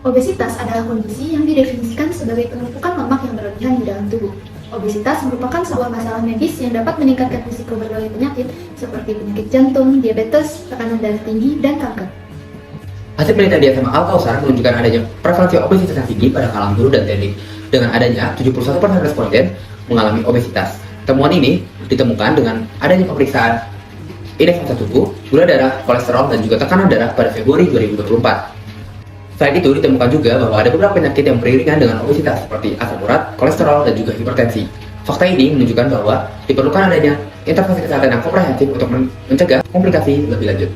Obesitas adalah kondisi yang didefinisikan sebagai penumpukan lemak yang berlebihan di dalam tubuh. Obesitas merupakan sebuah masalah medis yang dapat meningkatkan risiko berbagai penyakit seperti penyakit jantung, diabetes, tekanan darah tinggi, dan kanker. Hasil penelitian di SMA Al-Kautsar menunjukkan adanya prevalensi obesitas yang tinggi pada kalangan guru dan teknik. Dengan adanya 71% responden mengalami obesitas. Temuan ini ditemukan dengan adanya pemeriksaan indeks massa tubuh, gula darah, kolesterol, dan juga tekanan darah pada Februari 2024. Selain itu, ditemukan juga bahwa ada beberapa penyakit yang beriringan dengan obesitas seperti asam urat, kolesterol, dan juga hipertensi. Fakta ini menunjukkan bahwa diperlukan adanya intervensi kesehatan yang komprehensif untuk mencegah komplikasi lebih lanjut.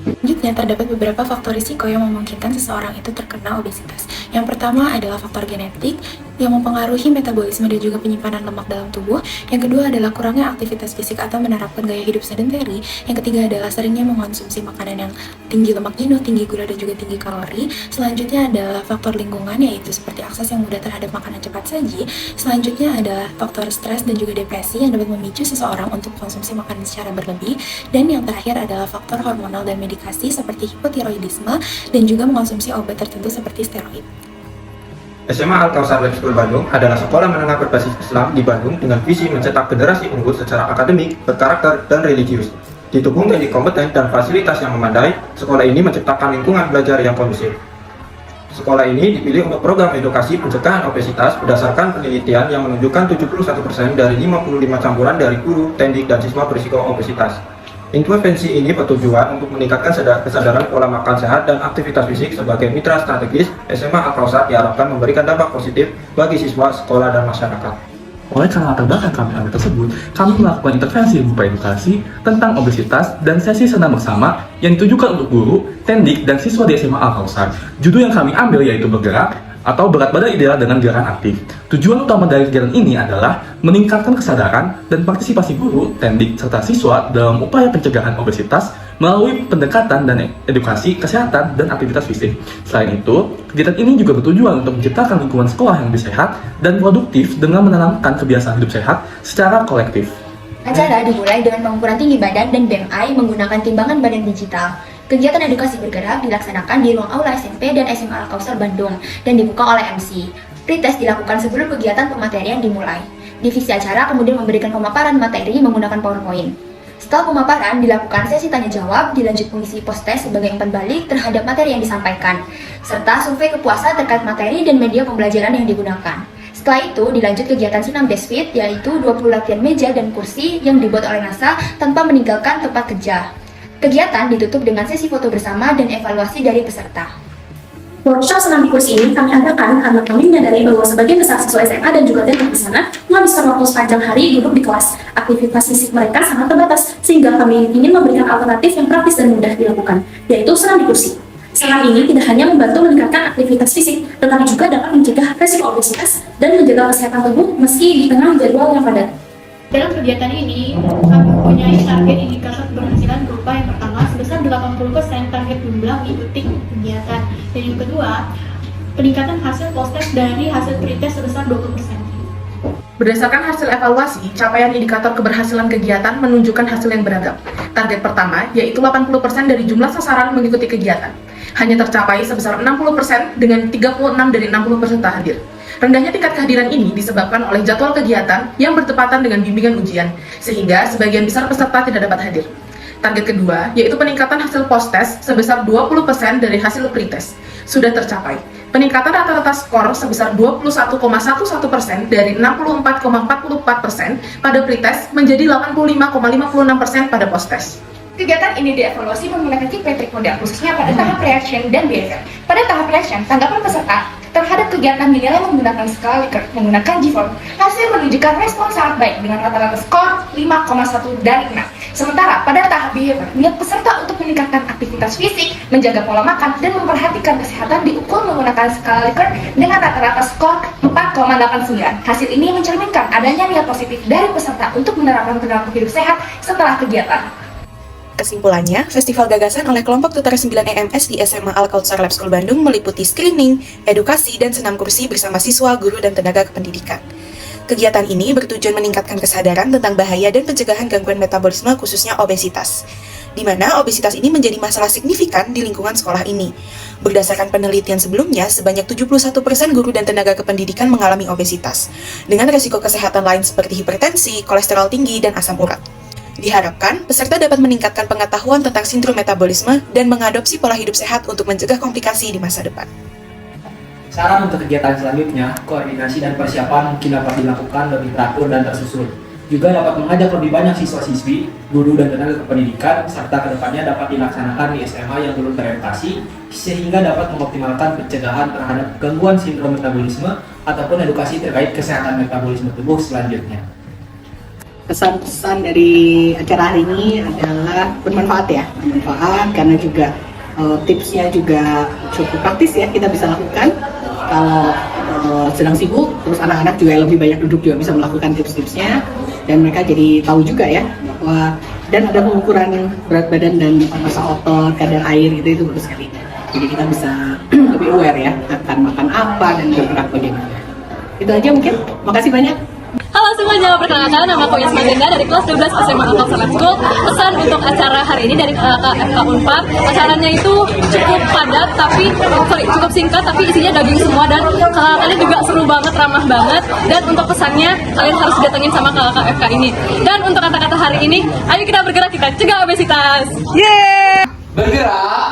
Selanjutnya, terdapat beberapa faktor risiko yang memungkinkan seseorang itu terkena obesitas. Yang pertama adalah faktor genetik yang mempengaruhi metabolisme dan juga penyimpanan lemak dalam tubuh. Yang kedua adalah kurangnya aktivitas fisik atau menerapkan gaya hidup sedentary. Yang ketiga adalah seringnya mengonsumsi makanan yang tinggi lemak jenuh, tinggi gula, dan juga tinggi kalori. Selanjutnya adalah faktor lingkungan, yaitu seperti akses yang mudah terhadap makanan cepat saji. Selanjutnya adalah faktor stres dan juga depresi yang dapat memicu seseorang untuk konsumsi makanan secara berlebih. Dan yang terakhir adalah faktor hormonal dan medikasi seperti hipotiroidisme dan juga mengonsumsi obat tertentu seperti steroid. SMA Al-Kautsar Lab School Bandung adalah sekolah menengah berbasis Islam di Bandung dengan visi mencetak generasi unggul secara akademik, berkarakter, dan religius. Didukung teknik kompeten dan fasilitas yang memadai, sekolah ini menciptakan lingkungan belajar yang kondusif. Sekolah ini dipilih untuk program edukasi pencegahan obesitas berdasarkan penelitian yang menunjukkan 71% dari 55 campuran dari guru, teknik, dan siswa berisiko obesitas. Intervensi ini bertujuan untuk meningkatkan kesadaran pola makan sehat dan aktivitas fisik sebagai mitra strategis. SMA Al-Kautsar diharapkan memberikan dampak positif bagi siswa, sekolah, dan masyarakat. Oleh karena latar belakang kami hal tersebut, kami melakukan intervensi berupa edukasi tentang obesitas dan sesi senam bersama yang ditujukan untuk guru, teknik, dan siswa di SMA Al-Kautsar. Judul yang kami ambil yaitu bergerak atau berat badan ideal dengan gerakan aktif. Tujuan utama dari kegiatan ini adalah meningkatkan kesadaran dan partisipasi guru, teknik, serta siswa dalam upaya pencegahan obesitas melalui pendekatan dan edukasi kesehatan dan aktivitas fisik. Selain itu, kegiatan ini juga bertujuan untuk menciptakan lingkungan sekolah yang lebih sehat dan produktif dengan menanamkan kebiasaan hidup sehat secara kolektif. Acara dimulai dengan pengukuran tinggi badan dan BMI menggunakan timbangan badan digital. Kegiatan edukasi bergerak dilaksanakan di ruang aula SMP dan SMA Al-Kautsar Bandung dan dibuka oleh MC. Pretest dilakukan sebelum kegiatan pematerian dimulai. Divisi acara kemudian memberikan pemaparan materi menggunakan PowerPoint. Setelah pemaparan, dilakukan sesi tanya-jawab, dilanjut mengisi post-test sebagai umpan balik terhadap materi yang disampaikan, serta survei kepuasan terkait materi dan media pembelajaran yang digunakan. Setelah itu, dilanjut kegiatan senam desk fit, yaitu 20 latihan meja dan kursi yang dibuat oleh NASA tanpa meninggalkan tempat kerja. Kegiatan ditutup dengan sesi foto bersama dan evaluasi dari peserta. Workshop senam di kursi ini kami adakan karena kami menyadari bahwa sebagian besar siswa SMA dan juga teknik di sana menghabiskan waktu sepanjang hari duduk di kelas. Aktivitas fisik mereka sangat terbatas, sehingga kami ingin memberikan alternatif yang praktis dan mudah dilakukan, yaitu senam di kursi. Senam ini tidak hanya membantu meningkatkan aktivitas fisik, tetapi juga dapat mencegah resiko obesitas dan menjaga kesehatan tubuh meski di tengah jadwal yang padat. Dalam kegiatan ini, kami mempunyai target indikator keberhasilan berupa yang pertama sebesar 80% target jumlah mengikuti kegiatan, dan yang kedua, peningkatan hasil post-test dari hasil pretest sebesar 20%. Berdasarkan hasil evaluasi, capaian indikator keberhasilan kegiatan menunjukkan hasil yang beragam. Target pertama, yaitu 80% dari jumlah sasaran mengikuti kegiatan, hanya tercapai sebesar 60% dengan 36 dari 60 peserta hadir. Rendahnya tingkat kehadiran ini disebabkan oleh jadwal kegiatan yang bertepatan dengan bimbingan ujian, sehingga sebagian besar peserta tidak dapat hadir. Target kedua, yaitu peningkatan hasil post-test sebesar 20% dari hasil pretest, sudah tercapai. Peningkatan rata-rata skor sebesar 21,11% dari 64,44% pada pretest menjadi 85,56% pada post-test. Kegiatan ini dievaluasi menggunakan key metric model, khususnya pada tahap reaction dan behavior. Pada tahap reaction, tanggapan peserta terhadap kegiatan dinilai menggunakan skala Likert menggunakan G-form. Hasil menunjukkan respon sangat baik dengan rata-rata skor 5,1 dari 6. Sementara pada tahap behavior, niat peserta untuk meningkatkan aktivitas fisik, menjaga pola makan, dan memperhatikan kesehatan diukur menggunakan skala Likert dengan rata-rata skor 4,89. Hasil ini mencerminkan adanya niat positif dari peserta untuk menerapkan perilaku hidup sehat setelah kegiatan. Kesimpulannya, Festival Gagasan oleh kelompok tutor 9 EMS di SMA Al-Kautsar Lab School Bandung meliputi screening, edukasi, dan senam kursi bersama siswa, guru, dan tenaga kependidikan. Kegiatan ini bertujuan meningkatkan kesadaran tentang bahaya dan pencegahan gangguan metabolisme khususnya obesitas. di mana obesitas ini menjadi masalah signifikan di lingkungan sekolah ini. Berdasarkan penelitian sebelumnya, sebanyak 71% guru dan tenaga kependidikan mengalami obesitas, dengan resiko kesehatan lain seperti hipertensi, kolesterol tinggi, dan asam urat. Diharapkan, peserta dapat meningkatkan pengetahuan tentang sindrom metabolisme dan mengadopsi pola hidup sehat untuk mencegah komplikasi di masa depan. Saran untuk kegiatan selanjutnya, koordinasi dan persiapan mungkin dapat dilakukan lebih teratur dan tersusun. Juga dapat mengajak lebih banyak siswa-siswi, guru dan tenaga kependidikan, serta kedepannya dapat dilaksanakan di SMA yang belum terorientasi, sehingga dapat mengoptimalkan pencegahan terhadap gangguan sindrom metabolisme ataupun edukasi terkait kesehatan metabolisme tubuh selanjutnya. Pesan-pesan dari acara hari ini adalah bermanfaat ya, bermanfaat karena juga tipsnya juga cukup praktis ya, kita bisa lakukan kalau sedang sibuk, terus anak-anak juga lebih banyak duduk juga bisa melakukan tips-tipsnya, dan mereka jadi tahu juga ya bahwa dan ada pengukuran berat badan dan massa otot, kadar air itu bagus sekali. Jadi kita bisa lebih aware ya akan makan apa dan bergerak bagaimana. Itu aja mungkin. Makasih banyak. Halo semuanya, perkenalkan nama aku Yasma Dinda dari kelas 12 SMA Al-Kausar Lab School. Pesan untuk acara hari ini dari FK Unpad, acaranya itu cukup padat cukup singkat tapi isinya daging semua, dan kalian juga seru banget, ramah banget, dan untuk pesannya kalian harus datengin sama kakak FK ini. Dan untuk kata-kata hari ini, ayo kita bergerak, kita cegah obesitas. Yeay! Bergerak.